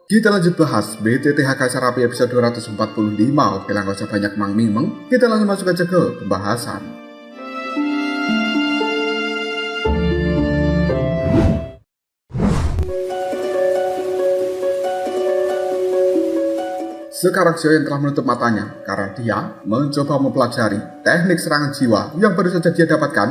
Kita lanjut bahas BTTHK Sarapi episode 245. Oke, gak usah banyak mangming. Kita langsung masuk aja ke pembahasan. Sekarang Xiaoyan telah menutup matanya karena dia mencoba mempelajari teknik serangan jiwa yang baru saja dia dapatkan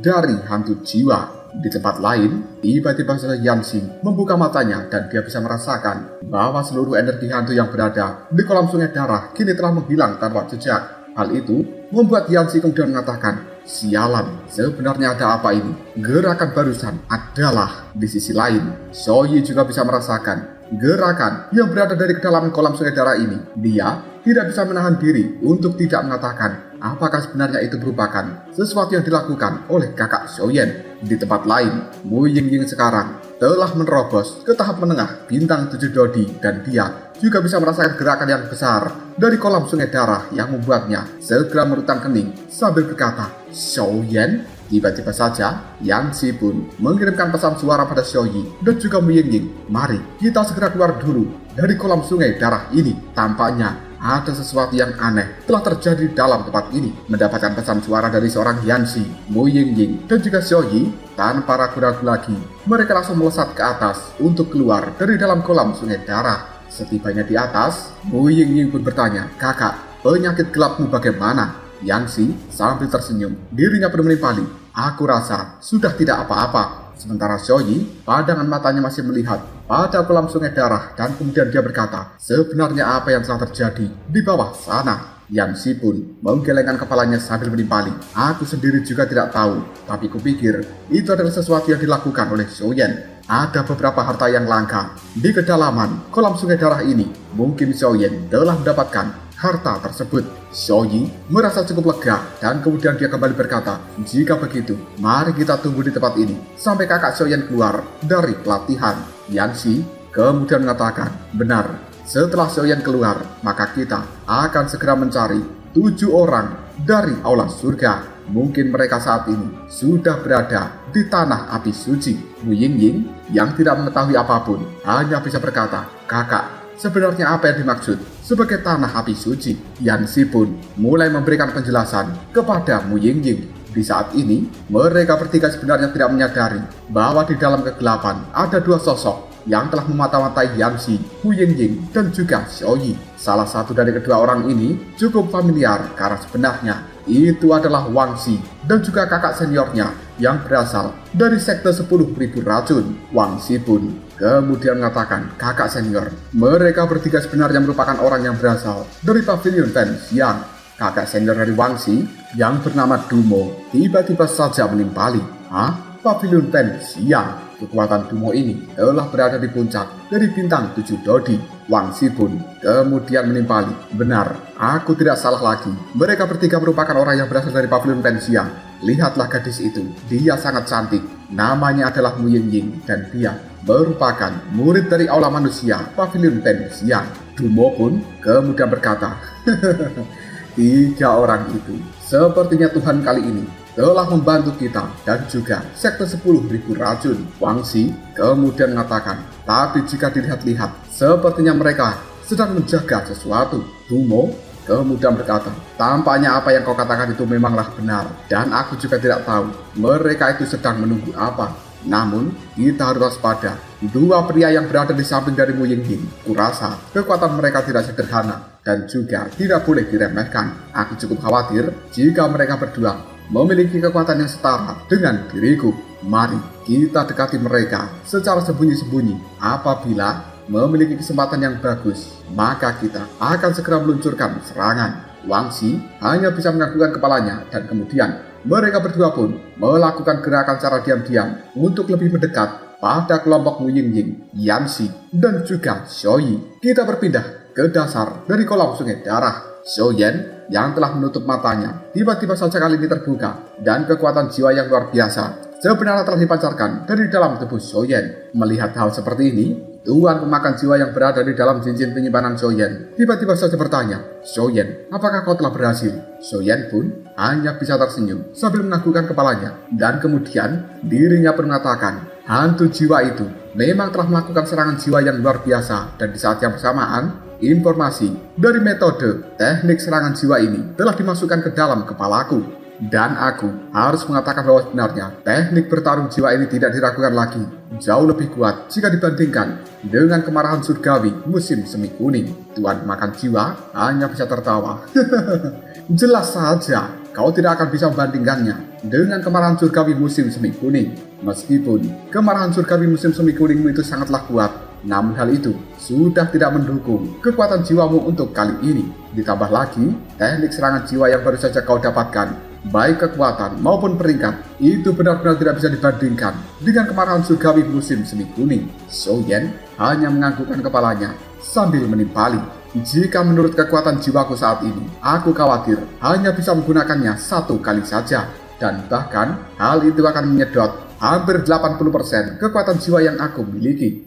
dari hantu jiwa. Di tempat lain, tiba-tiba saja Yanxi membuka matanya dan dia bisa merasakan bahwa seluruh energi hantu yang berada di kolam sungai darah kini telah menghilang tanpa jejak. Hal itu membuat Yanxi kemudian mengatakan, "Sialan, sebenarnya ada apa ini?" Gerakan barusan adalah di sisi lain. Xiaoyi juga bisa merasakan gerakan yang berada dari kedalaman kolam sungai darah ini. Dia tidak bisa menahan diri untuk tidak mengatakan apakah sebenarnya itu merupakan sesuatu yang dilakukan oleh kakak Xiaoyan. Di tempat lain, Mu Yingying sekarang telah menerobos ke tahap menengah bintang 7 Dodi dan dia juga bisa merasakan gerakan yang besar dari kolam sungai darah yang membuatnya segera merutang kening sambil berkata, "Xiaoyan." Tiba-tiba saja, Yanxi pun mengirimkan pesan suara pada Xiaoyi dan juga Mu Yingying. "Mari kita segera keluar dulu dari kolam sungai darah ini. Tampaknya ada sesuatu yang aneh telah terjadi dalam tempat ini." Mendapatkan pesan suara dari seorang Yanxi, Mu Yingying dan juga Xiaoyi tanpa ragu-ragu lagi, mereka langsung melesat ke atas untuk keluar dari dalam kolam sungai darah. Setibanya di atas, Mu Yingying pun bertanya, "Kakak, penyakit gelapmu bagaimana?" Yanxi sambil tersenyum, dirinya pun menimpali, "Aku rasa sudah tidak apa-apa." Sementara Xiaoyi, pandangan matanya masih melihat pada kolam sungai darah dan kemudian dia berkata, "Sebenarnya apa yang telah terjadi di bawah sana?" Yanxi pun menggelengkan kepalanya sambil menimpali, "Aku sendiri juga tidak tahu, tapi kupikir itu adalah sesuatu yang dilakukan oleh Xiaoyan. Ada beberapa harta yang langka di kedalaman kolam sungai darah ini. Mungkin Xiaoyan telah mendapatkan harta tersebut." Xiaoyi merasa cukup lega dan kemudian dia kembali berkata, "Jika begitu, mari kita tunggu di tempat ini sampai kakak Xiaoyan keluar dari pelatihan." Yanxi kemudian mengatakan, "Benar, setelah Xiaoyan keluar, maka kita akan segera mencari 7 orang dari aula surga. Mungkin mereka saat ini sudah berada di tanah api suci." Mu Yingying yang tidak mengetahui apapun hanya bisa berkata, "Kakak, sebenarnya apa yang dimaksud sebagai tanah api suci?" Yanxi pun mulai memberikan penjelasan kepada Mu Yingying. Di saat ini, mereka bertiga sebenarnya tidak menyadari bahwa di dalam kegelapan ada 2 sosok yang telah memata-matai Yanxi, Mu Yingying, dan juga Xiaoyi. Salah satu dari kedua orang ini cukup familiar karena sebenarnya itu adalah Wangxi dan juga kakak seniornya yang berasal dari sekte 10.000 racun. Wangxi pun kemudian mengatakan, "Kakak senior, mereka bertiga sebenarnya merupakan orang yang berasal dari pavilion Pen Xiang." Kakak senior dari Wangxi yang bernama Dumo tiba-tiba saja menimpali, "Hah? Pavilion Pen Xiang?" Kekuatan Dumo ini telah berada di puncak dari bintang 7 Dodi. Wangxi pun kemudian menimpali, "Benar, aku tidak salah lagi. Mereka bertiga merupakan orang yang berasal dari pavilion Pen Xiang. Lihatlah gadis itu, dia sangat cantik. Namanya adalah Mu Yingying dan dia merupakan murid dari aula manusia pavilion Pen Xiang." Dumo pun kemudian berkata, "3 orang itu, sepertinya Tuhan kali ini telah membantu kita dan juga sekte 10.000 racun." Wangxi kemudian mengatakan, "Tapi jika dilihat-lihat, sepertinya mereka sedang menjaga sesuatu." Dumo kemudian berkata, "Tampaknya apa yang kau katakan itu memanglah benar, dan aku juga tidak tahu mereka itu sedang menunggu apa. Namun, kita harus waspada. 2 pria yang berada di samping dari Mu Yingying, kurasa kekuatan mereka tidak sederhana dan juga tidak boleh diremehkan. Aku cukup khawatir jika mereka berdua memiliki kekuatan yang setara dengan diriku. Mari kita dekati mereka secara sembunyi-sembunyi. Apabila memiliki kesempatan yang bagus, maka kita akan segera meluncurkan serangan." Wangxi hanya bisa menganggukkan kepalanya dan kemudian mereka berdua pun melakukan gerakan secara diam-diam untuk lebih mendekat pada kelompok Mu Yingying, Yanxi, dan juga Xiaoyi. Kita berpindah ke dasar dari kolam sungai darah. Xiaoyan yang telah menutup matanya tiba-tiba saja kali ini terbuka dan kekuatan jiwa yang luar biasa sebenarnya telah dipancarkan dari dalam tubuh Xiaoyan. Melihat hal seperti ini, Tuan pemakan jiwa yang berada di dalam cincin penyimpanan Xiaoyan tiba-tiba saja bertanya, "Xiaoyan, apakah kau telah berhasil?" Xiaoyan pun hanya bisa tersenyum sambil menganggukkan kepalanya. Dan kemudian dirinya pun mengatakan, hantu jiwa itu memang telah melakukan serangan jiwa yang luar biasa. Dan di saat yang bersamaan, informasi dari metode teknik serangan jiwa ini telah dimasukkan ke dalam kepalaku. Dan aku harus mengatakan bahwa sebenarnya teknik bertarung jiwa ini tidak diragukan lagi. Jauh lebih kuat jika dibandingkan dengan kemarahan surgawi musim semi kuning. Tuan makan jiwa hanya bisa tertawa. Jelas saja kau tidak akan bisa membandingkannya dengan kemarahan surgawi musim semi kuning. Meskipun kemarahan surgawi musim semi kuningmu itu sangatlah kuat, namun hal itu sudah tidak mendukung kekuatan jiwamu untuk kali ini. Ditambah lagi, teknik serangan jiwa yang baru saja kau dapatkan, baik kekuatan maupun peringkat, itu benar-benar tidak bisa dibandingkan dengan kemarahan surgawi musim semi kuning. Soyen hanya menganggukkan kepalanya sambil menimpali. Jika menurut kekuatan jiwaku saat ini, aku khawatir hanya bisa menggunakannya satu kali saja. Dan bahkan hal itu akan menyedot hampir 80% kekuatan jiwa yang aku miliki.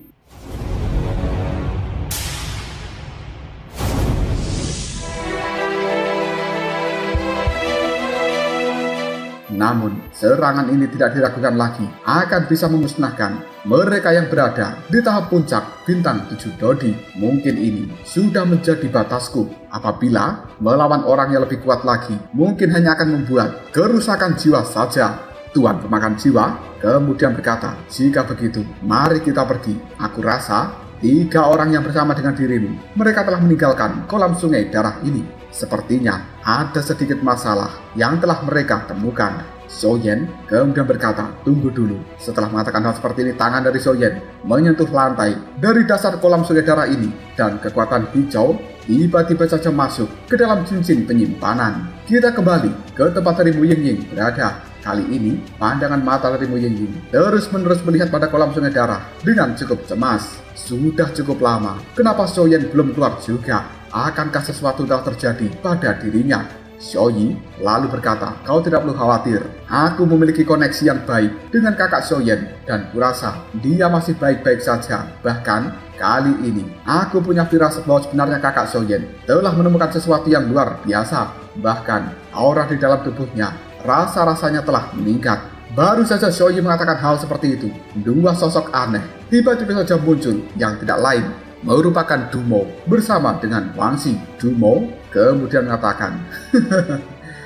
Namun, serangan ini tidak diragukan lagi akan bisa memusnahkan mereka yang berada di tahap puncak bintang 7 Dodi. Mungkin ini sudah menjadi batasku. Apabila melawan orang yang lebih kuat lagi, mungkin hanya akan membuat kerusakan jiwa saja. Tuan pemakan jiwa kemudian berkata, jika begitu, mari kita pergi. Aku rasa 3 orang yang bersama dengan dirimu, mereka telah meninggalkan kolam sungai darah ini. Sepertinya ada sedikit masalah yang telah mereka temukan. Soyen kemudian berkata, tunggu dulu. Setelah mengatakan hal seperti ini, tangan dari Soyen menyentuh lantai dari dasar kolam sungai darah ini. Dan kekuatan hijau tiba-tiba saja masuk ke dalam cincin penyimpanan. Kita kembali ke tempat dari Mu Yingying berada. Kali ini, pandangan mata dari Mu Yingying terus-menerus melihat pada kolam sungai darah dengan cukup cemas. Sudah cukup lama, kenapa Soyen belum keluar juga? Akankah sesuatu telah terjadi pada dirinya? Xiaoyi lalu berkata, kau tidak perlu khawatir. Aku memiliki koneksi yang baik dengan kakak Soyen dan kurasa dia masih baik-baik saja. Bahkan kali ini aku punya firasat bahwa sebenarnya kakak Soyen telah menemukan sesuatu yang luar biasa. Bahkan aura di dalam tubuhnya rasa-rasanya telah meningkat. Baru saja Xiaoyi mengatakan hal seperti itu, 2 sosok aneh tiba-tiba saja muncul yang tidak lain merupakan Dumo bersama dengan Wangxi. Dumo kemudian mengatakan,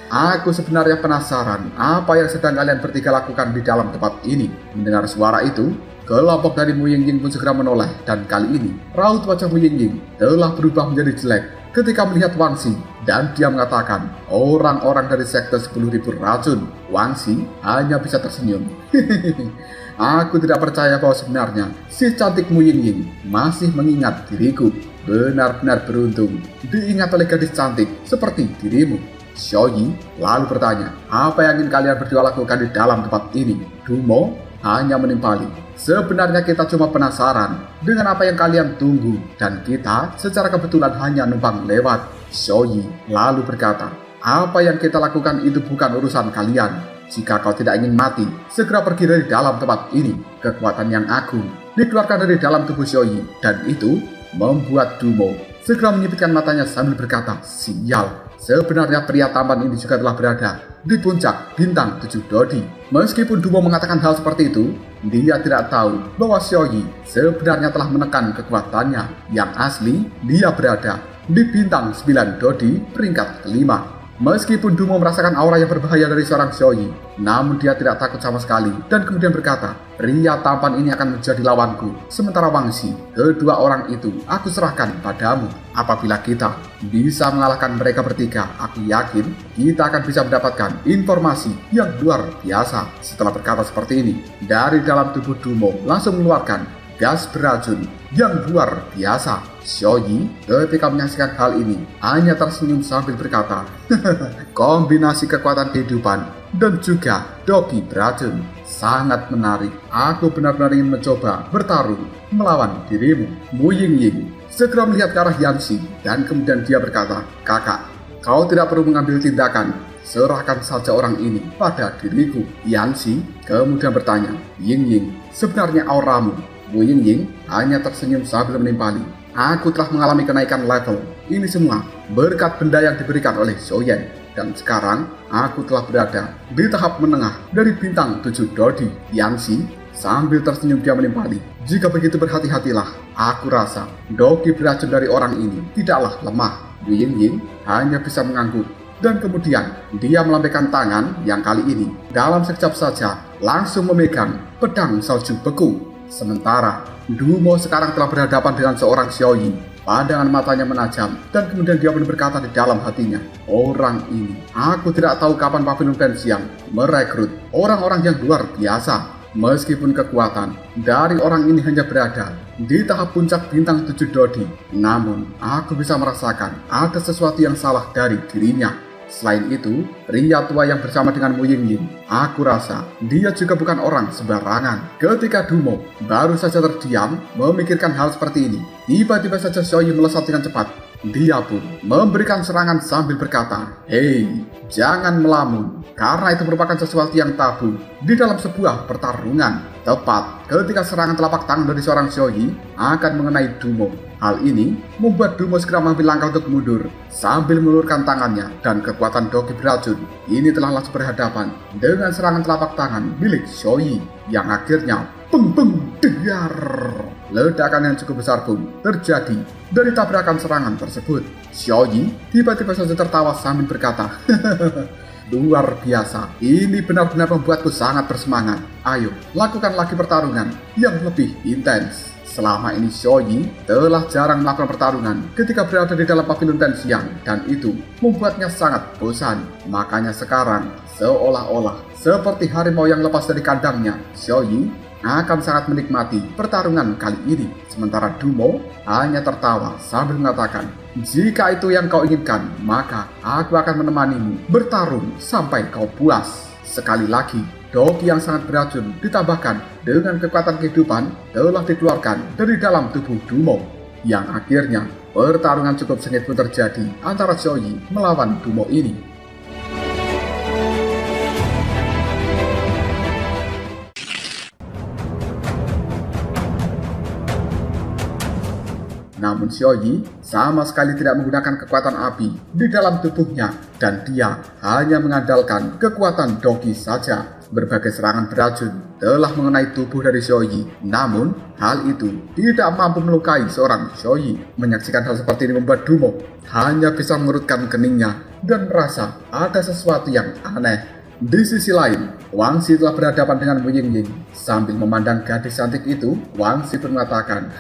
aku sebenarnya penasaran apa yang sedang kalian bertiga lakukan di dalam tempat ini. Mendengar suara itu, kelompok dari Mu Yingying pun segera menoleh, dan kali ini raut wajah Mu Yingying telah berubah menjadi jelek ketika melihat Wangxi, dan dia mengatakan, orang-orang dari sekte 10.000 racun. Wangxi hanya bisa tersenyum. Aku tidak percaya bahwa sebenarnya si cantik Mu Yingying masih mengingat diriku. Benar-benar beruntung diingat oleh gadis cantik seperti dirimu. Xiaoyi lalu bertanya, apa yang ingin kalian berdua lakukan di dalam tempat ini? Dumo hanya menimpali, sebenarnya kita cuma penasaran dengan apa yang kalian tunggu, dan kita secara kebetulan hanya numpang lewat. Xiaoyi lalu berkata, apa yang kita lakukan itu bukan urusan kalian. Jika kau tidak ingin mati, segera pergi dari dalam tempat ini. Kekuatan yang agung dikeluarkan dari dalam tubuh Xiaoyi, dan itu membuat Dumo segera menyipitkan matanya sambil berkata, sial, sebenarnya pria tampan ini juga telah berada di puncak bintang 7 Dodi. Meskipun Dumo mengatakan hal seperti itu, dia tidak tahu bahwa Xiaoyi sebenarnya telah menekan kekuatannya. Yang asli, dia berada di bintang 9 Dodi peringkat kelima. Meskipun Dumo merasakan aura yang berbahaya dari seorang Xiaoyi, namun dia tidak takut sama sekali dan kemudian berkata, pria tampan ini akan menjadi lawanku. Sementara Wangxi, kedua orang itu aku serahkan padamu. Apabila kita bisa mengalahkan mereka bertiga, aku yakin kita akan bisa mendapatkan informasi yang luar biasa. Setelah berkata seperti ini, dari dalam tubuh Dumo langsung mengeluarkan gas beracun yang luar biasa. Xiaoyi ketika menyaksikan hal ini hanya tersenyum sambil berkata, kombinasi kekuatan kehidupan dan juga doki beracun sangat menarik. Aku benar-benar ingin mencoba bertarung melawan dirimu. Mu Yingying segera melihat ke arah Yanxi dan kemudian dia berkata, kakak, kau tidak perlu mengambil tindakan. Serahkan saja orang ini pada diriku. Yanxi kemudian bertanya, Yingying, sebenarnya auramu? Mu Yingying hanya tersenyum sambil menimpali, aku telah mengalami kenaikan level. Ini semua berkat benda yang diberikan oleh Soyen. Dan sekarang, aku telah berada di tahap menengah dari bintang 7 Dodi. Yanxi sambil tersenyum dia menimpali. Jika begitu berhati-hatilah, aku rasa doki beracun dari orang ini tidaklah lemah. Wu Yingying hanya bisa mengangguk. Dan kemudian dia melambaikan tangan yang kali ini dalam sekejap saja langsung memegang pedang salju beku. Sementara Dumo sekarang telah berhadapan dengan seorang Xiaoyi. Pandangan matanya menajam dan kemudian dia pun berkata di dalam hatinya, orang ini, aku tidak tahu kapan Pavilion Pensiang merekrut orang-orang yang luar biasa. Meskipun kekuatan dari orang ini hanya berada di tahap puncak bintang 7 Dodi, namun aku bisa merasakan ada sesuatu yang salah dari dirinya. Selain itu, pria tua yang bersama dengan Wu Yingying, aku rasa dia juga bukan orang sembarangan. Ketika Dumo baru saja terdiam memikirkan hal seperti ini, tiba-tiba saja Xiaoyi melesat dengan cepat. Dia pun memberikan serangan sambil berkata, "Hei, jangan melamun, karena itu merupakan sesuatu yang tabu di dalam sebuah pertarungan." Tepat ketika serangan telapak tangan dari seorang Xiaoyi akan mengenai Dumo. Hal ini membuat Dumo segera mengambil langkah untuk mundur sambil mengulurkan tangannya, dan kekuatan doki beracun ini telah langsung berhadapan dengan serangan telapak tangan milik Xiaoyi yang akhirnya dar. Ledakan yang cukup besar pun terjadi dari tabrakan serangan tersebut. Xiaoyi tiba-tiba saja tertawa sambil berkata, luar biasa, ini benar-benar membuatku sangat bersemangat. Ayo, lakukan lagi pertarungan yang lebih intens. Selama ini Xiaoyi telah jarang melakukan pertarungan ketika berada di dalam Pavilion Pensiang, dan itu membuatnya sangat bosan. Makanya sekarang seolah-olah seperti harimau yang lepas dari kandangnya, Xiaoyi akan sangat menikmati pertarungan kali ini. Sementara Dumo hanya tertawa sambil mengatakan, jika itu yang kau inginkan, maka aku akan menemanimu bertarung sampai kau puas. Sekali lagi, doki yang sangat beracun ditambahkan dengan kekuatan kehidupan telah dikeluarkan dari dalam tubuh Dumo, yang akhirnya pertarungan cukup sengit pun terjadi antara Xiaoyi melawan Dumo ini. Namun Xiaoyi sama sekali tidak menggunakan kekuatan api di dalam tubuhnya, dan dia hanya mengandalkan kekuatan doki saja. Berbagai serangan beracun telah mengenai tubuh dari Xiaoyi, namun hal itu tidak mampu melukai seorang Xiaoyi. Menyaksikan hal seperti ini membuat Dumo hanya bisa mengerutkan keningnya dan merasa ada sesuatu yang aneh. Di sisi lain, Wangxi telah berhadapan dengan Wu Yingying. Sambil memandang gadis cantik itu, Wangxi pun mengatakan,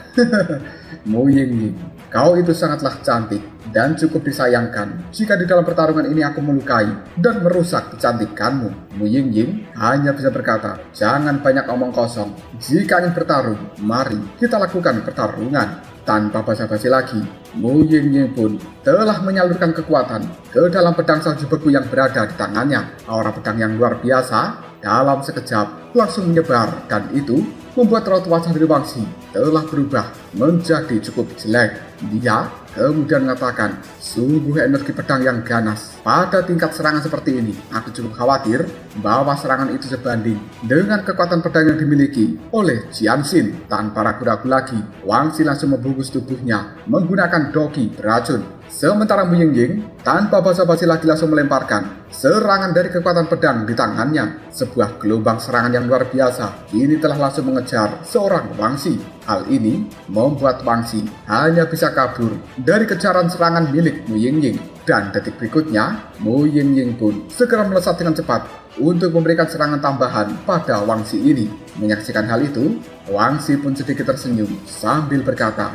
Wu Yingying, kau itu sangatlah cantik dan cukup disayangkan. Jika di dalam pertarungan ini aku melukai dan merusak kecantikanmu. Wu Yingying hanya bisa berkata, jangan banyak omong kosong. Jika ingin bertarung, mari kita lakukan pertarungan. Tanpa basa-basi lagi, Wu Yingying pun telah menyalurkan kekuatan ke dalam pedang salju beku yang berada di tangannya. Aura pedang yang luar biasa dalam sekejap langsung menyebar, dan itu membuat raut wajah dari Wangxi telah berubah menjadi cukup jelek. Dia kemudian mengatakan, sungguh energi pedang yang ganas. Pada tingkat serangan seperti ini, aku cukup khawatir bahwa serangan itu sebanding dengan kekuatan pedang yang dimiliki oleh Jianxin. Tanpa ragu-ragu lagi, Wangxi langsung membungkus tubuhnya menggunakan doki beracun. Sementara Wu Yingying tanpa basa-basi lagi langsung melemparkan serangan dari kekuatan pedang di tangannya. Sebuah gelombang serangan yang luar biasa ini telah langsung mengejar seorang Wangxi. Hal ini membuat Wangxi hanya bisa kabur dari kejaran serangan milik Wu Yingying. Dan detik berikutnya, Wu Yingying pun segera melesat dengan cepat untuk memberikan serangan tambahan pada Wangxi ini. Menyaksikan hal itu, Wangxi pun sedikit tersenyum sambil berkata,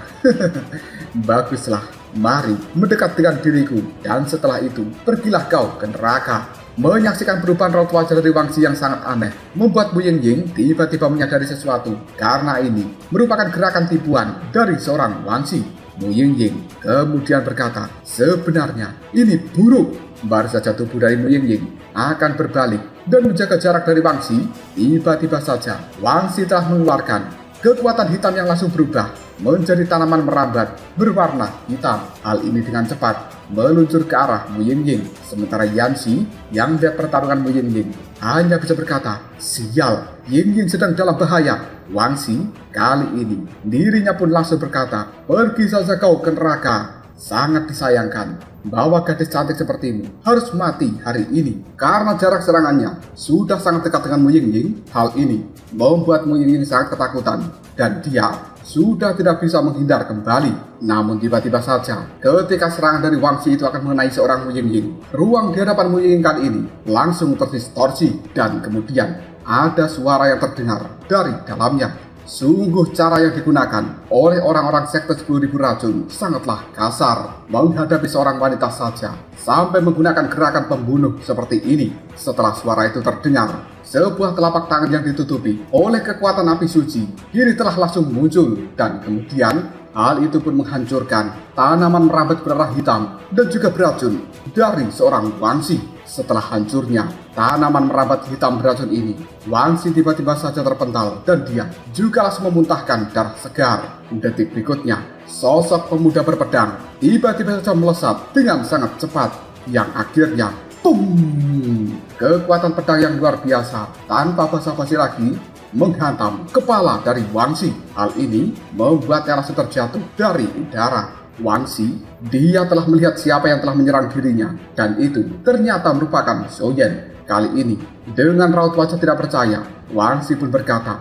baguslah, mari mendekat dengan diriku, dan setelah itu pergilah kau ke neraka. Menyaksikan perubahan raut wajah dari Wangxi yang sangat aneh membuat Wu Yingying tiba-tiba menyadari sesuatu, karena ini merupakan gerakan tipuan dari seorang Wangxi. Wu Yingying kemudian berkata, sebenarnya ini buruk. Baru saja tubuh dari Wu Yingying akan berbalik dan menjaga jarak dari Wangxi, tiba-tiba saja Wangxi telah mengeluarkan kekuatan hitam yang langsung berubah menjadi tanaman merambat berwarna hitam. Hal ini dengan cepat meluncur ke arah Wu Yingying. Sementara Yanxi yang melihat pertarungan Wu Yingying hanya bisa berkata, sial, Yingying sedang dalam bahaya. Wangxi kali ini dirinya pun langsung berkata, pergi saja kau ke neraka. Sangat disayangkan bahwa gadis cantik sepertimu harus mati hari ini karena jarak serangannya sudah sangat dekat dengan Mu Yingying. Hal ini membuat Mu Yingying sangat ketakutan dan dia sudah tidak bisa menghindar kembali. Namun tiba-tiba saja ketika serangan dari Wang Xi itu akan mengenai seorang Mu Yingying, ruang di hadapan Mu Yingying kali ini langsung terdistorsi dan kemudian ada suara yang terdengar dari dalamnya. Sungguh cara yang digunakan oleh orang-orang sekte 10.000 racun sangatlah kasar. Menghadapi seorang wanita saja sampai menggunakan gerakan pembunuh seperti ini. Setelah suara itu terdengar, sebuah telapak tangan yang ditutupi oleh kekuatan api suci kini telah langsung muncul. Dan kemudian hal itu pun menghancurkan tanaman merambat berdarah hitam dan juga beracun dari seorang Wang Xi. Setelah hancurnya tanaman merambat hitam beracun ini, Wang Xi tiba-tiba saja terpental dan dia juga langsung memuntahkan darah segar. Detik berikutnya, sosok pemuda berpedang tiba-tiba saja melesat dengan sangat cepat yang akhirnya kekuatan pedang yang luar biasa tanpa basa-basi lagi menghantam kepala dari Wang Xi. Hal ini membuatnya langsung terjatuh dari udara. Wang Xi, dia telah melihat siapa yang telah menyerang dirinya, dan itu ternyata merupakan Zhou Yan. Kali ini, dengan raut wajah tidak percaya, Wang Xi pun berkata,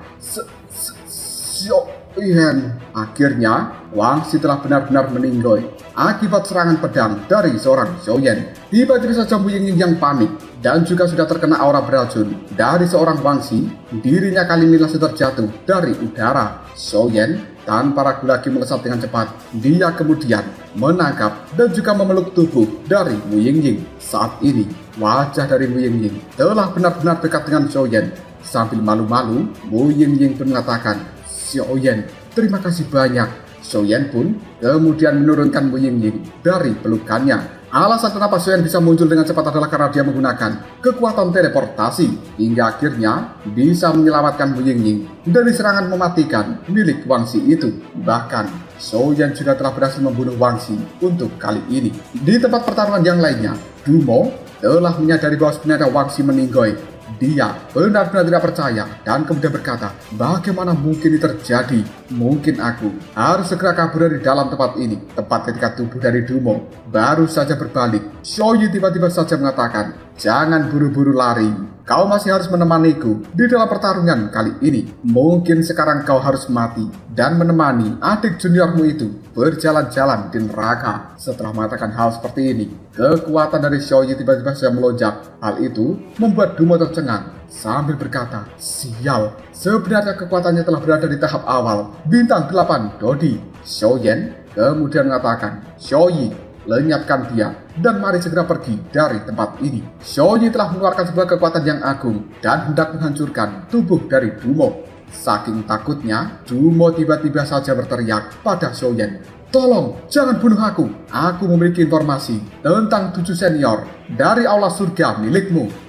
Zhou Yan. Akhirnya, Wang Xi telah benar-benar meninggoy akibat serangan pedang dari seorang Zhou Yan. Tiba-tiba saja Mu Yingying yang panik dan juga sudah terkena aura beracun dari seorang Wang Xi. Dirinya kali ini langsung terjatuh dari udara. Zhou Yan tanpa ragu lagi melesat dengan cepat. Dia kemudian menangkap dan juga memeluk tubuh dari Mu Yingying. Saat ini, wajah dari Mu Yingying telah benar-benar dekat dengan Zhou Yan. Sambil malu-malu, Mu Yingying pun mengatakan, Zhou Yan, terima kasih banyak. Zhou Yan pun kemudian menurunkan Mu Yingying dari pelukannya. Alasan kenapa Zhou Yan bisa muncul dengan cepat adalah karena dia menggunakan kekuatan teleportasi hingga akhirnya bisa menyelamatkan Mu Yingying dari serangan mematikan milik Wang Xi itu. Bahkan Zhou Yan juga telah berhasil membunuh Wang Xi untuk kali ini. Di tempat pertarungan yang lainnya, Du Mo telah menyadari bahwa sebenarnya Wang Xi meninggoy. Dia benar-benar tidak percaya dan kemudian berkata, bagaimana mungkin ini terjadi? Mungkin aku harus segera kabur dari dalam tempat ini. Tepat ketika tubuh dari Du Mo baru saja berbalik, Zhou Yi tiba-tiba saja mengatakan, jangan buru-buru lari. Kau masih harus menemaniku di dalam pertarungan kali ini. Mungkin sekarang kau harus mati dan menemani adik juniormu itu berjalan-jalan di neraka. Setelah mengatakan hal seperti ini, kekuatan dari Zhou Yi tiba-tiba saja melonjak. Hal itu membuat Du Mo tercengang sambil berkata, sial, sebenarnya kekuatannya telah berada di tahap awal bintang 8 Dodi. Zhou Yan kemudian mengatakan, Zhou Yi, lenyapkan dia dan mari segera pergi dari tempat ini. Zhou Yi telah mengeluarkan sebuah kekuatan yang agung dan hendak menghancurkan tubuh dari Du Mo. Saking takutnya, Du Mo tiba-tiba saja berteriak pada Zhou Yan, tolong, jangan bunuh aku. Aku memiliki informasi tentang 7 senior dari aula surga milikmu.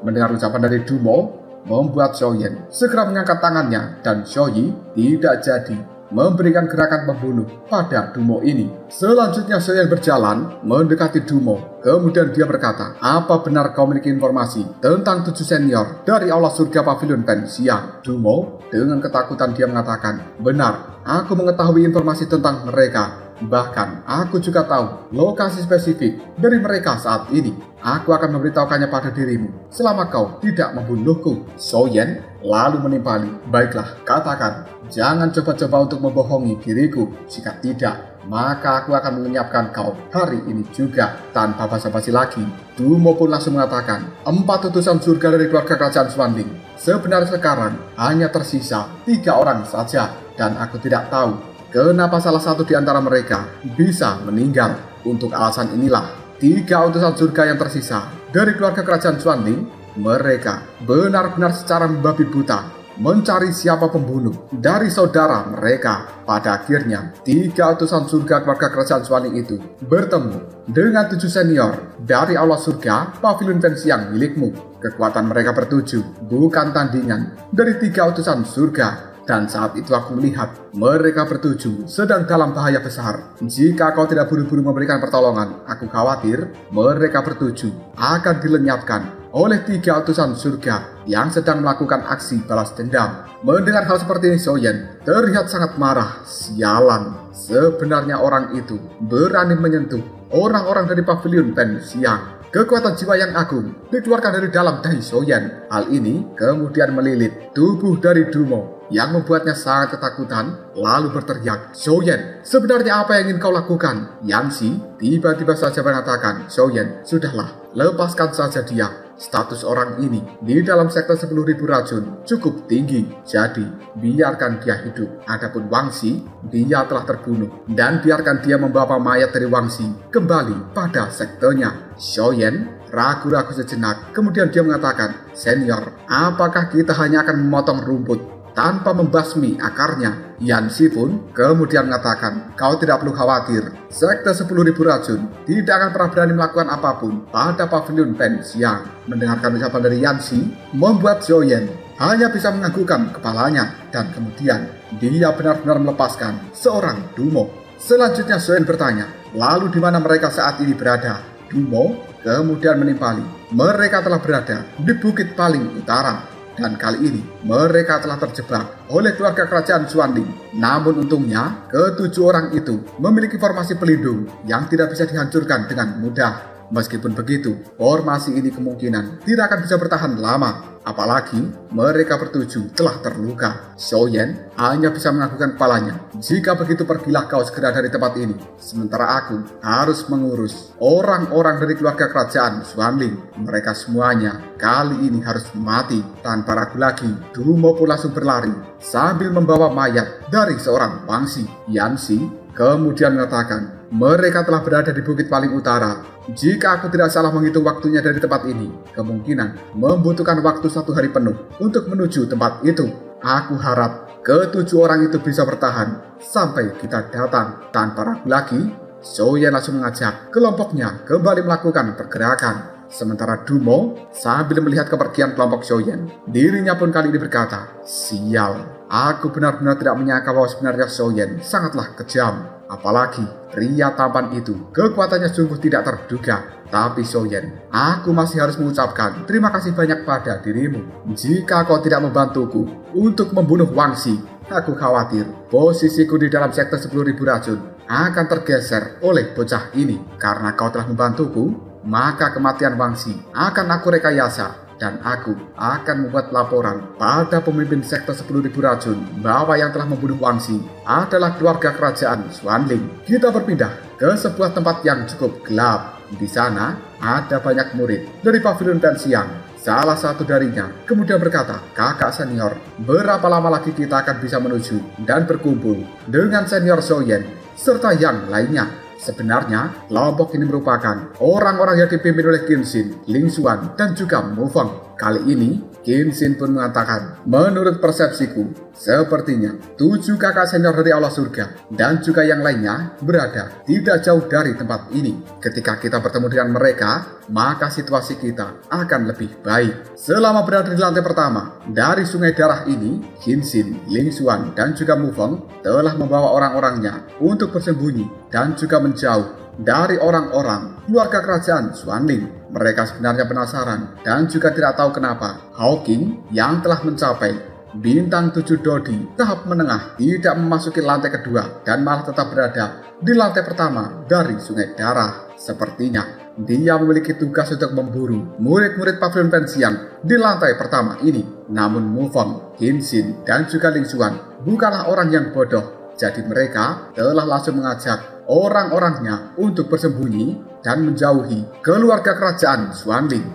Mendengar ucapan dari Du Mo, membuat Zhou Yan segera mengangkat tangannya dan Zhou Yi tidak jadi memberikan gerakan pembunuh pada Du Mo ini. Selanjutnya Zhou Yan berjalan mendekati Du Mo. Kemudian dia berkata, apa benar kau memiliki informasi tentang 7 senior dari aula surga Pavilion Pen Siang? Du Mo dengan ketakutan dia mengatakan, benar, aku mengetahui informasi tentang mereka. Bahkan aku juga tahu lokasi spesifik dari mereka saat ini. Aku akan memberitahukannya pada dirimu selama kau tidak membunuhku. Zhou Yan lalu menimpali, baiklah, katakan, jangan coba-coba untuk membohongi diriku. Jika tidak, maka aku akan melenyapkan kau hari ini juga. Tanpa basa-basi lagi, Du Mo pun langsung mengatakan, 4 utusan surga dari keluarga kerajaan Xuanling. Sebenarnya sekarang hanya tersisa 3 orang saja, dan aku tidak tahu kenapa salah satu di antara mereka bisa meninggal. Untuk alasan inilah 3 utusan surga yang tersisa dari keluarga kerajaan Xuanling, mereka benar-benar secara membabi buta mencari siapa pembunuh dari saudara mereka. Pada akhirnya 3 utusan surga keluarga kerajaan Xuanling itu bertemu dengan 7 senior dari aula surga Pavilion Pen Siang milikmu. Kekuatan mereka bertujuh bukan tandingan dari 3 utusan surga. Dan saat itu aku melihat mereka bertujuh sedang dalam bahaya besar. Jika kau tidak buru-buru memberikan pertolongan, aku khawatir mereka bertujuh akan dilenyapkan oleh 3 utusan surga yang sedang melakukan aksi balas dendam. Mendengar hal seperti ini, Xiaoyan terlihat sangat marah. Sialan, sebenarnya orang itu berani menyentuh orang-orang dari pavilion Penxiang. Kekuatan jiwa yang agung dikeluarkan dari dalam dahi Xiaoyan. Hal ini kemudian melilit tubuh dari Dumo yang membuatnya sangat ketakutan, lalu berteriak, "Xiaoyan, sebenarnya apa yang ingin kau lakukan?" Yanxi tiba-tiba saja mengatakan, "Xiaoyan, sudahlah, lepaskan saja dia. Status orang ini di dalam sektor 10.000 racun cukup tinggi, jadi biarkan dia hidup. Adapun Wangxi, dia telah terbunuh, dan biarkan dia membawa mayat dari Wangxi kembali pada sektornya." Xiaoyan ragu-ragu sejenak, kemudian dia mengatakan, "Senior, apakah kita hanya akan memotong rumput tanpa membasmi akarnya?" Yanxi pun kemudian mengatakan, "Kau tidak perlu khawatir, sekte 10.000 racun tidak akan pernah berani melakukan apapun pada pavilion Penxiang." Mendengarkan ucapan dari Yanxi membuat Xiaoyan hanya bisa menganggukkan kepalanya, dan kemudian dia benar-benar melepaskan seorang Dumo. Selanjutnya Xiaoyan bertanya, lalu di mana mereka saat ini berada? Dumo kemudian menimpali, mereka telah berada di bukit paling utara. Dan kali ini mereka telah terjebak oleh keluarga kerajaan Xuanling. Namun untungnya ke-7 orang itu memiliki formasi pelindung yang tidak bisa dihancurkan dengan mudah. Meskipun begitu, formasi ini kemungkinan tidak akan bisa bertahan lama. Apalagi mereka bertujuh telah terluka. Xiaoyan hanya bisa menganggukkan kepalanya. "Jika begitu, pergilah kau segera dari tempat ini. Sementara aku harus mengurus orang-orang dari keluarga kerajaan Xuanling. Mereka semuanya kali ini harus mati." Tanpa ragu lagi, Dumo pun langsung berlari sambil membawa mayat dari seorang Wangxi. Yanxi kemudian mengatakan, "Mereka telah berada di bukit paling utara. Jika aku tidak salah menghitung waktunya dari tempat ini, kemungkinan membutuhkan waktu 1 hari penuh untuk menuju tempat itu. Aku harap ke-7 orang itu bisa bertahan sampai kita datang." Tanpa ragu lagi, Xiaoyan langsung mengajak kelompoknya kembali melakukan pergerakan. Sementara Dumo sambil melihat kepergian kelompok Xiaoyan, dirinya pun kali ini berkata, "Sial, aku benar-benar tidak menyangka bahwa sebenarnya Xiaoyan sangatlah kejam. Apalagi pria tampan itu, kekuatannya sungguh tidak terduga. Tapi Xiaoyan, aku masih harus mengucapkan terima kasih banyak pada dirimu. Jika kau tidak membantuku untuk membunuh Wangxi, aku khawatir posisiku di dalam sektor 10.000 racun akan tergeser oleh bocah ini. Karena kau telah membantuku, maka kematian Wangxi akan aku rekayasa. Dan aku akan membuat laporan pada pemimpin sektor 10.000 racun bahwa yang telah membunuh Wangxi adalah keluarga kerajaan Xuanling." Kita berpindah ke sebuah tempat yang cukup gelap. Di sana ada banyak murid dari pavilion Penxiang. Salah satu darinya kemudian berkata, "Kakak senior, berapa lama lagi kita akan bisa menuju dan berkumpul dengan senior Xiaoyan serta yang lainnya?" Sebenarnya, kelompok ini merupakan orang-orang yang dipimpin oleh Qinxin, Ling Xuan, dan juga Mu Feng. Kali ini, Qinxin pun mengatakan, "Menurut persepsiku, sepertinya 7 kakak senior dari Allah Surga dan juga yang lainnya berada tidak jauh dari tempat ini. Ketika kita bertemu dengan mereka, maka situasi kita akan lebih baik." Selama berada di lantai pertama dari sungai darah ini, Qinxin, Ling Xuan, dan juga Mu Feng telah membawa orang-orangnya untuk bersembunyi dan juga menjauh dari orang-orang keluarga kerajaan Xuanling. Mereka sebenarnya penasaran dan juga tidak tahu kenapa Hawking yang telah mencapai bintang 7 Dodi tahap menengah tidak memasuki lantai kedua dan malah tetap berada di lantai pertama dari sungai darah. Sepertinya dia memiliki tugas untuk memburu murid-murid pavilion Penxiang di lantai pertama ini. Namun Mu Feng, Qinxin, dan juga Ling Xuan bukanlah orang yang bodoh. Jadi mereka telah langsung mengajak orang-orangnya untuk bersembunyi dan menjauhi keluarga kerajaan Xuanling.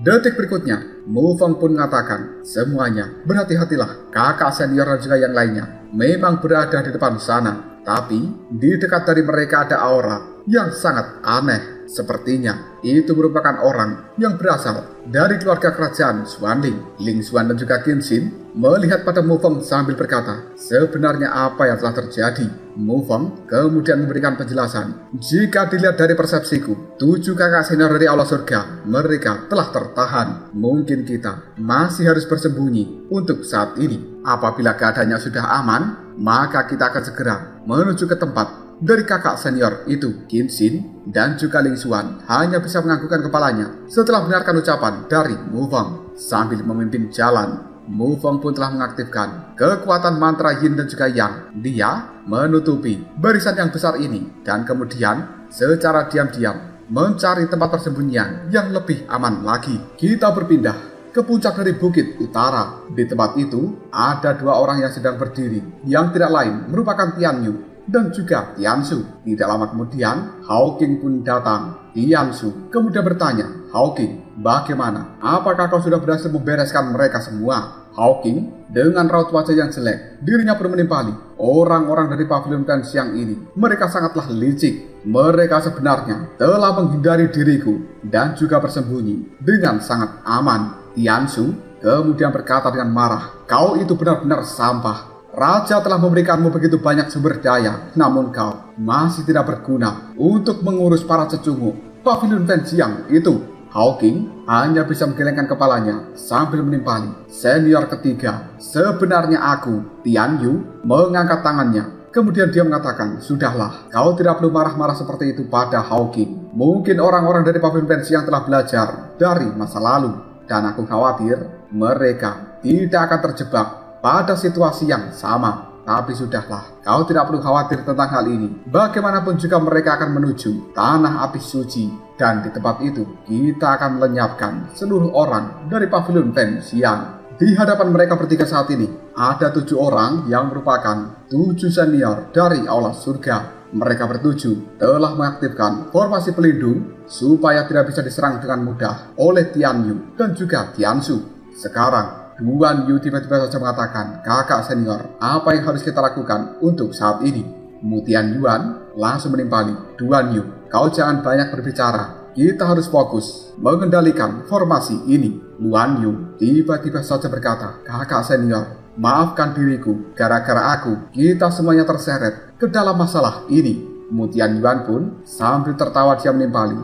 Detik berikutnya, Mu Feng pun mengatakan, "Semuanya berhati-hatilah, kakak senior dan juga yang lainnya memang berada di depan sana. Tapi di dekat dari mereka ada aura yang sangat aneh. Sepertinya itu merupakan orang yang berasal dari keluarga kerajaan Xuanling. Ling Xuan dan juga Qin Xin melihat pada Mu Feng sambil berkata, sebenarnya apa yang telah terjadi? Mu Feng kemudian memberikan penjelasan. Jika dilihat dari persepsiku, 7 kakak senior dari aula surga, mereka telah tertahan. Mungkin kita masih harus bersembunyi untuk saat ini. Apabila keadaannya sudah aman, maka kita akan segera menuju ke tempat dari kakak senior itu. Qin Xin dan juga Ling Xuan hanya bisa menganggukkan kepalanya setelah mendengarkan ucapan dari Mu Feng. Sambil memimpin jalan, Mu Feng pun telah mengaktifkan kekuatan mantra Yin dan juga Yang. Dia menutupi barisan yang besar ini dan kemudian secara diam-diam mencari tempat persembunyian yang lebih aman lagi. Kita berpindah ke puncak dari bukit utara. Di tempat itu ada 2 orang yang sedang berdiri, yang tidak lain merupakan Tian Yu dan juga Tian Su. Tidak lama kemudian, Hao King pun datang. Tian Su kemudian bertanya, Hao King, bagaimana? Apakah kau sudah berhasil membereskan mereka semua? Hao King dengan raut wajah yang jelek, dirinya pun menimpali orang-orang dari pavilion Pen siang ini. Mereka sangatlah licik. Mereka sebenarnya telah menghindari diriku dan juga bersembunyi dengan sangat aman. Tian Su kemudian berkata dengan marah, kau itu benar-benar sampah. Raja telah memberikanmu begitu banyak sumber daya, namun kau masih tidak berguna untuk mengurus para cecunguk pavilion Pen siang itu. Hao King hanya bisa menggelengkan kepalanya sambil menimpali senior ketiga. Sebenarnya aku, Tian Yu, mengangkat tangannya. Kemudian dia mengatakan, sudahlah, kau tidak perlu marah-marah seperti itu pada Hao King. Mungkin orang-orang dari pavilion Pen siang telah belajar dari masa lalu, dan aku khawatir mereka tidak akan terjebak pada situasi yang sama. Tapi sudahlah, kau tidak perlu khawatir tentang hal ini. Bagaimanapun juga mereka akan menuju tanah api suci. Dan di tempat itu, kita akan melenyapkan seluruh orang dari pavilion Pen siang. Di hadapan mereka bertiga saat ini, ada 7 orang yang merupakan 7 senior dari aula surga. Mereka bertujuh telah mengaktifkan formasi pelindung supaya tidak bisa diserang dengan mudah oleh Tian Yu dan juga Tian Su. Sekarang, Duan Yu tiba-tiba saja mengatakan, kakak senior, apa yang harus kita lakukan untuk saat ini? Mu Tian Yuan langsung menimpali, Duan Yu, kau jangan banyak berbicara. Kita harus fokus mengendalikan formasi ini. Luan Yu tiba-tiba saja berkata, kakak senior, maafkan diriku, gara-gara aku, kita semuanya terseret ke dalam masalah ini. Mu Tian Yuan pun sambil tertawa dia menimpali.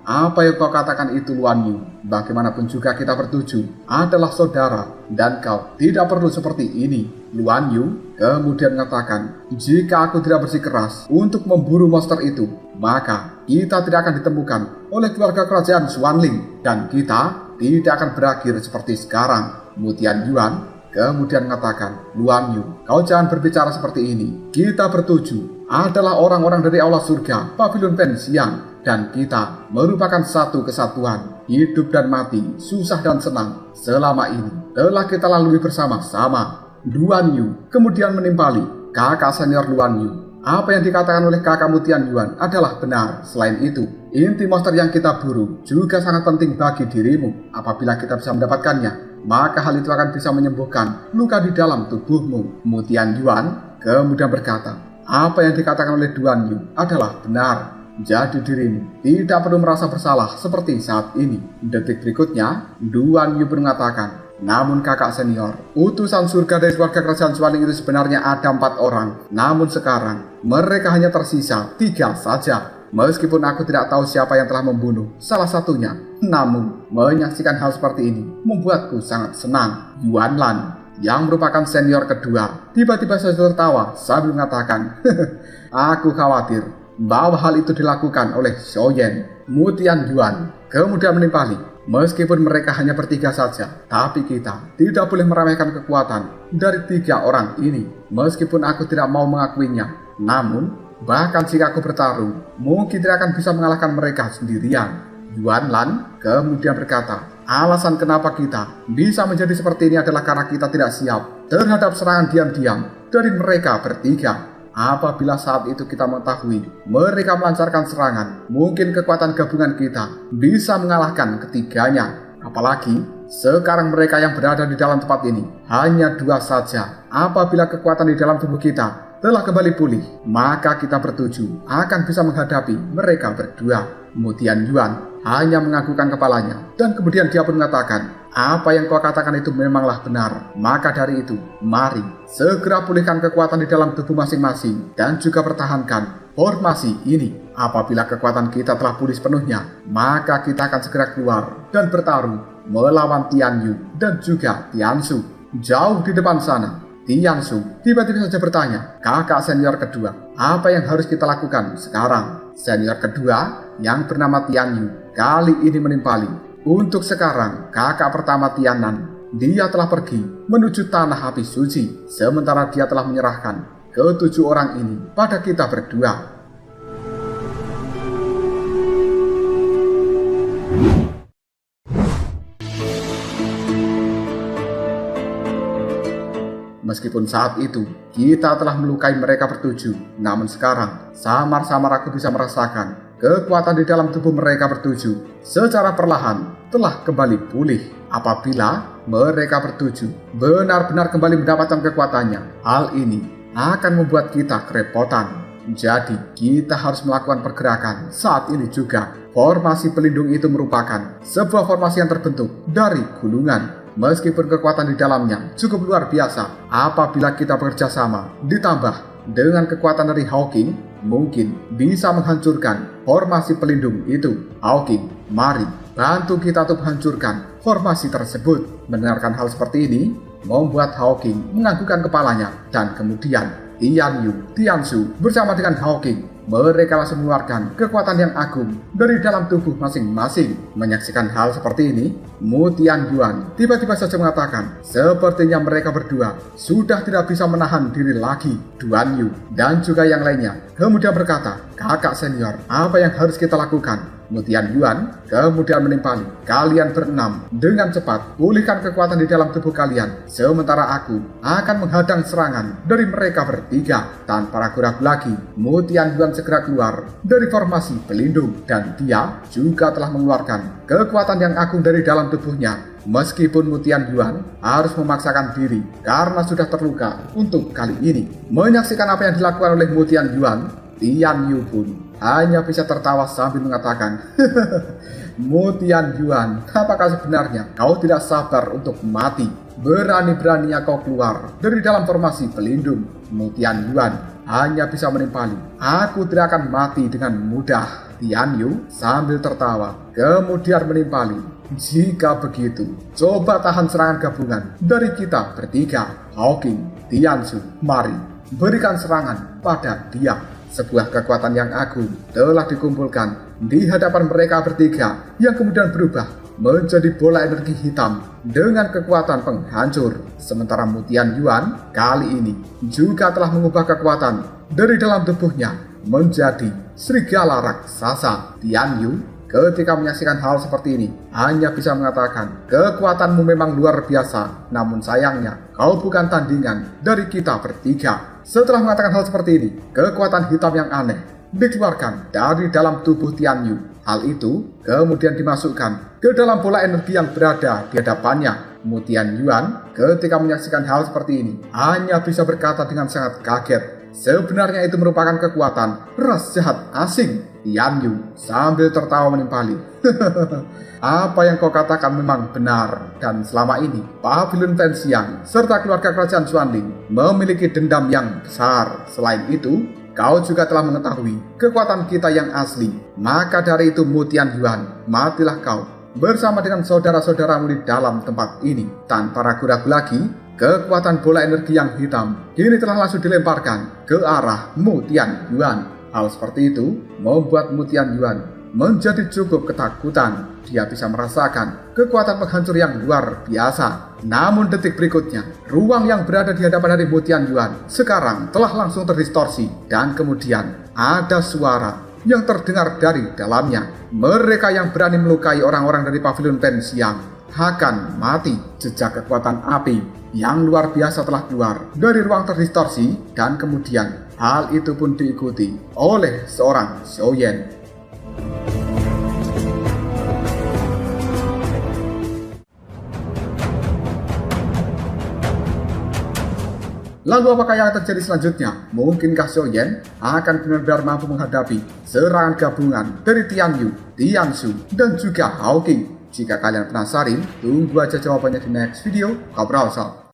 Apa yang kau katakan itu, Luan Yu? Bagaimanapun juga kita bertujuh adalah saudara dan kau tidak perlu seperti ini. Luan Yu kemudian mengatakan, jika aku tidak bersikeras untuk memburu monster itu, maka kita tidak akan ditemukan oleh keluarga kerajaan Xuanling dan kita tidak akan berakhir seperti sekarang. Mu Tian Yuan kemudian mengatakan, Luan Yu, kau jangan berbicara seperti ini. Kita bertujuh adalah orang-orang dari aula surga pavilion Pen siang, dan kita merupakan satu kesatuan. Hidup dan mati, susah dan senang, selama ini telah kita lalui bersama-sama. Duan Yu kemudian menimpali kakak senior Luan Yu. Apa yang dikatakan oleh kakakmu Tian Yuan adalah benar. Selain itu, inti monster yang kita buru juga sangat penting bagi dirimu. Apabila kita bisa mendapatkannya, maka hal itu akan bisa menyembuhkan luka di dalam tubuhmu. Mu Tian Yuan kemudian berkata, apa yang dikatakan oleh Duan Yu adalah benar. Jadi dirimu tidak perlu merasa bersalah seperti saat ini. Detik berikutnya, Duan Yu mengatakan, namun kakak senior, utusan surga dari keluarga kerajaan Xuanling itu sebenarnya ada 4 orang. Namun sekarang, mereka hanya tersisa 3 saja. Meskipun aku tidak tahu siapa yang telah membunuh salah satunya, namun menyaksikan hal seperti ini membuatku sangat senang. Yuan Lan, yang merupakan senior kedua, tiba-tiba saja tertawa sambil mengatakan, aku khawatir bahwa hal itu dilakukan oleh Xiaoyan. Mu Tian Yuan kemudian menimpali, meskipun mereka hanya bertiga saja, tapi kita tidak boleh meremehkan kekuatan dari 3 orang ini. Meskipun aku tidak mau mengakuinya, namun bahkan jika aku bertarung, mungkin tidak akan bisa mengalahkan mereka sendirian. Yuan Lan kemudian berkata, alasan kenapa kita bisa menjadi seperti ini adalah karena kita tidak siap terhadap serangan diam-diam dari mereka bertiga. Apabila saat itu kita mengetahui mereka melancarkan serangan, mungkin kekuatan gabungan kita bisa mengalahkan ketiganya. Apalagi sekarang mereka yang berada di dalam tempat ini hanya 2 saja. Apabila kekuatan di dalam tubuh kita telah kembali pulih, maka kita bertujuh akan bisa menghadapi mereka berdua. Mu Tianyuan hanya menganggukkan kepalanya dan kemudian dia pun mengatakan, apa yang kau katakan itu memanglah benar. Maka dari itu, mari segera pulihkan kekuatan di dalam tubuh masing-masing dan juga pertahankan formasi ini. Apabila kekuatan kita telah pulih sepenuhnya, maka kita akan segera keluar dan bertarung melawan Tianyu dan juga Tianshu. Jauh di depan sana, Tianshu tiba-tiba saja bertanya, kakak senior kedua, apa yang harus kita lakukan sekarang? Senior kedua yang bernama Tianyu kali ini menimpali. Untuk sekarang, kakak pertama Tianan, dia telah pergi menuju tanah api suci, sementara dia telah menyerahkan ke-7 orang ini pada kita berdua. Meskipun saat itu kita telah melukai mereka bertujuh, namun sekarang samar-samar aku bisa merasakan kekuatan di dalam tubuh mereka bertujuh secara perlahan telah kembali pulih. Apabila mereka bertujuh benar-benar kembali mendapatkan kekuatannya, hal ini akan membuat kita kerepotan. Jadi kita harus melakukan pergerakan saat ini juga. Formasi pelindung itu merupakan sebuah formasi yang terbentuk dari gulungan. Meskipun kekuatan di dalamnya cukup luar biasa, apabila kita bekerja sama ditambah dengan kekuatan dari Hawking, mungkin bisa menghancurkan formasi pelindung itu. Hawking, mari bantu kita untuk menghancurkan formasi tersebut. Mendengarkan hal seperti ini membuat Hawking menganggukkan kepalanya, dan kemudian Tianyu, Tianshu bersama dengan Hawking, mereka langsung mengeluarkan kekuatan yang agung dari dalam tubuh masing-masing. Menyaksikan hal seperti ini, Mu Tianyuan tiba-tiba saja mengatakan, sepertinya mereka berdua sudah tidak bisa menahan diri lagi. Duan Yu dan juga yang lainnya kemudian berkata, kakak senior, apa yang harus kita lakukan? Mu Tianyuan kemudian menimpali, kalian berenam dengan cepat pulihkan kekuatan di dalam tubuh kalian, sementara aku akan menghadang serangan dari mereka bertiga. Tanpa ragu-ragu lagi, Mu Tianyuan segera keluar dari formasi pelindung dan dia juga telah mengeluarkan kekuatan yang agung dari dalam tubuhnya. Meskipun Mu Tianyuan harus memaksakan diri karena sudah terluka untuk kali ini. Menyaksikan apa yang dilakukan oleh Mu Tianyuan, Tianyu pun hanya bisa tertawa sambil mengatakan, Mu Tianyuan, apakah sebenarnya kau tidak sabar untuk mati? Berani-beraninya kau keluar dari dalam formasi pelindung. Mu Tianyuan hanya bisa menimpali, aku tidak akan mati dengan mudah. Tianyu sambil tertawa kemudian menimpali, jika begitu, coba tahan serangan gabungan dari kita bertiga. Hawking, Tianshu, mari berikan serangan pada dia. Sebuah kekuatan yang agung telah dikumpulkan di hadapan mereka bertiga yang kemudian berubah menjadi bola energi hitam dengan kekuatan penghancur. Sementara Mu Tianyuan kali ini juga telah mengubah kekuatan dari dalam tubuhnya menjadi serigala raksasa. Tianyu ketika menyaksikan hal seperti ini hanya bisa mengatakan, kekuatanmu memang luar biasa, namun sayangnya kau bukan tandingan dari kita bertiga. Setelah mengatakan hal seperti ini, kekuatan hitam yang aneh dikeluarkan dari dalam tubuh Tianyu. Hal itu kemudian dimasukkan ke dalam bola energi yang berada di hadapannya. Mu Tianyuan ketika menyaksikan hal seperti ini hanya bisa berkata dengan sangat kaget, sebenarnya itu merupakan kekuatan ras jahat asing. Tianyu sambil tertawa menimpali, apa yang kau katakan memang benar, dan selama ini Pavilion Fanxiang serta keluarga kerajaan Xuanling memiliki dendam yang besar. Selain itu, kau juga telah mengetahui kekuatan kita yang asli. Maka dari itu Mu Tianyuan, matilah kau bersama dengan saudara-saudaramu di dalam tempat ini. Tanpa ragu-ragu lagi, kekuatan bola energi yang hitam kini telah langsung dilemparkan ke arah Mu Tianyuan. Hal seperti itu membuat Mu Tianyuan menjadi cukup ketakutan. Dia bisa merasakan kekuatan penghancur yang luar biasa. Namun detik berikutnya, ruang yang berada di hadapan dari Mu Tianyuan sekarang telah langsung terdistorsi. Dan kemudian ada suara yang terdengar dari dalamnya. Mereka yang berani melukai orang-orang dari Pavilion Fanxiang akan mati. Jejak kekuatan api yang luar biasa telah keluar dari ruang terdistorsi, dan kemudian hal itu pun diikuti oleh seorang Xiaoyan. Lalu apakah yang akan terjadi selanjutnya? Mungkinkah Zhou Yan akan benar-benar mampu menghadapi serangan gabungan dari Tian Yu, Tian Shu, dan juga Hao King? Jika kalian penasaran, tunggu aja jawabannya di next video. Kau browser.